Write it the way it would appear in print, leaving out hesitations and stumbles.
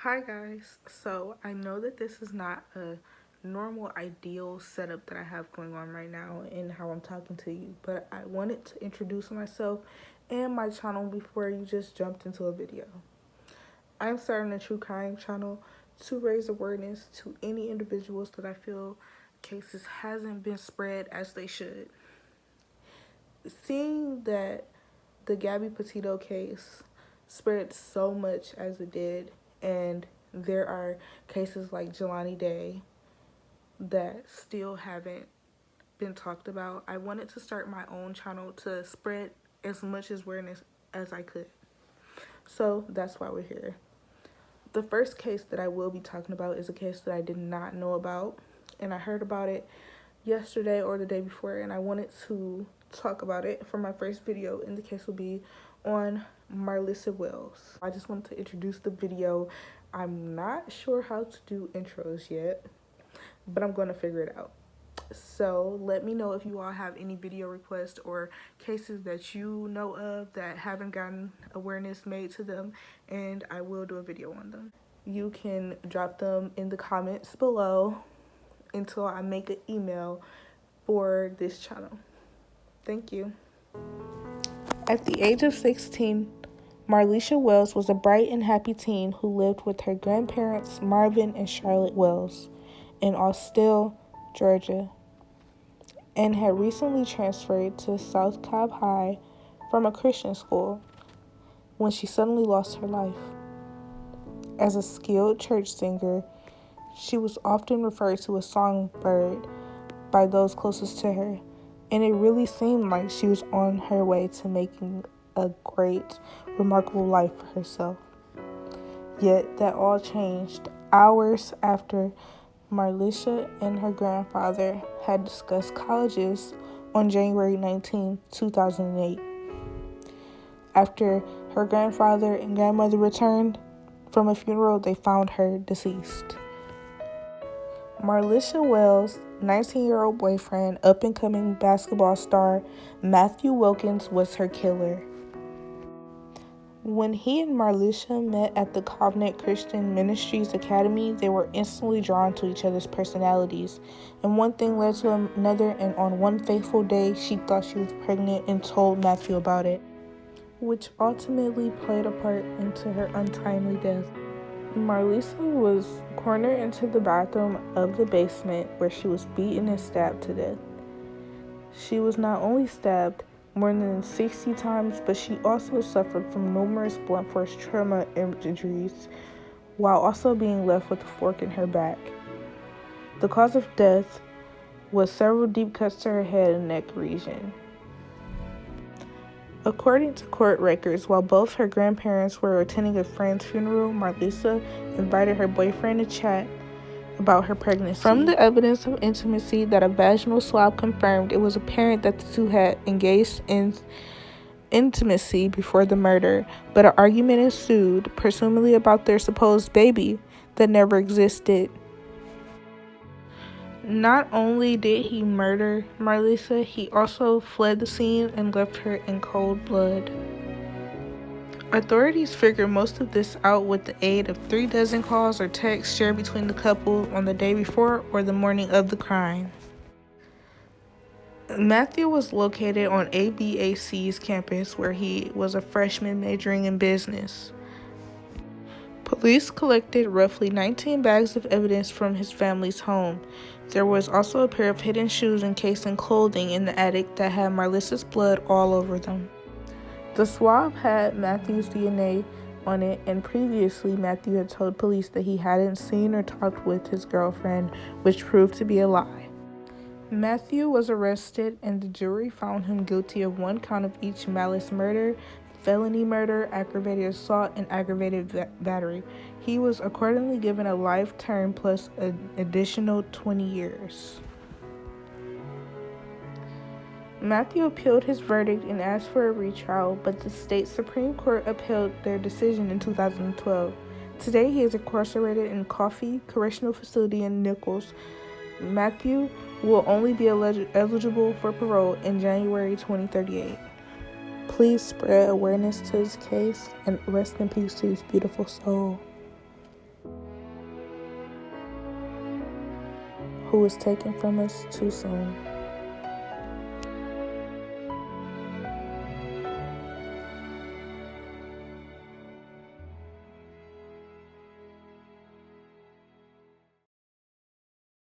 Hi guys, so I know that this is not a normal ideal setup that I have going on right now in how I'm talking to you, but I wanted to introduce myself and my channel before you just jumped into a video. I'm starting a true crime channel to raise awareness to any individuals that I feel cases hasn't been spread as they should. Seeing that the Gabby Petito case spread so much as it did, and there are cases like Jelani Day that still haven't been talked about, I wanted to start my own channel to spread as much awareness as I could. So that's why we're here. The first case that I will be talking about is a case that I did not know about, and I heard about it yesterday or the day before, and I wanted to talk about it for my first video, and the case will be on Marlisa Wells. I just wanted to introduce the video. I'm not sure how to do intros yet, but I'm going to figure it out. So let me know if you all have any video requests or cases that you know of that haven't gotten awareness made to them, and I will do a video on them. You can drop them in the comments below until I make an email for this channel. Thank you. At the age of 16, Marlisa Wells was a bright and happy teen who lived with her grandparents Marvin and Charlotte Wells in Austell, Georgia, and had recently transferred to South Cobb High from a Christian school when she suddenly lost her life. As a skilled church singer, she was often referred to as Songbird by those closest to her, and it really seemed like she was on her way to making a great, remarkable life for herself. Yet that all changed hours after Marlisa and her grandfather had discussed colleges on January 19, 2008. After her grandfather and grandmother returned from a funeral, they found her deceased. Marlisa Wells' 19-year-old boyfriend, up-and-coming basketball star Matthew Wilkins, was her killer. When he and Marlisa met at the Covenant Christian Ministries Academy, they were instantly drawn to each other's personalities, and one thing led to another, and on one fateful day, she thought she was pregnant and told Matthew about it, which ultimately played a part into her untimely death. Marlisa was cornered into the bathroom of the basement where she was beaten and stabbed to death. She was not only stabbed more than 60 times, but she also suffered from numerous blunt force trauma injuries while also being left with a fork in her back. The cause of death was several deep cuts to her head and neck region. According to court records, while both her grandparents were attending a friend's funeral, Marlisa invited her boyfriend to chat about her pregnancy. From the evidence of intimacy that a vaginal swab confirmed, it was apparent that the two had engaged in intimacy before the murder, but an argument ensued, presumably about their supposed baby that never existed. Not only did he murder Marlisa, he also fled the scene and left her in cold blood. Authorities figured most of this out with the aid of 36 calls or texts shared between the couple on the day before or the morning of the crime. Matthew was located on ABAC's campus where he was a freshman majoring in business. Police collected roughly 19 bags of evidence from his family's home. There was also a pair of hidden shoes encased in clothing in the attic that had Marlisa's blood all over them. The swab had Matthew's DNA on it, and previously Matthew had told police that he hadn't seen or talked with his girlfriend, which proved to be a lie. Matthew was arrested, and the jury found him guilty of one count of each malice murder, felony murder, aggravated assault, and aggravated battery. He was accordingly given a life term plus an additional 20 years. Matthew appealed his verdict and asked for a retrial, but the state Supreme Court upheld their decision in 2012. Today, he is incarcerated in Coffee Correctional Facility in Nichols. Matthew will only be eligible for parole in January 2038. Please spread awareness to his case, and rest in peace to his beautiful soul. who was taken from us too soon.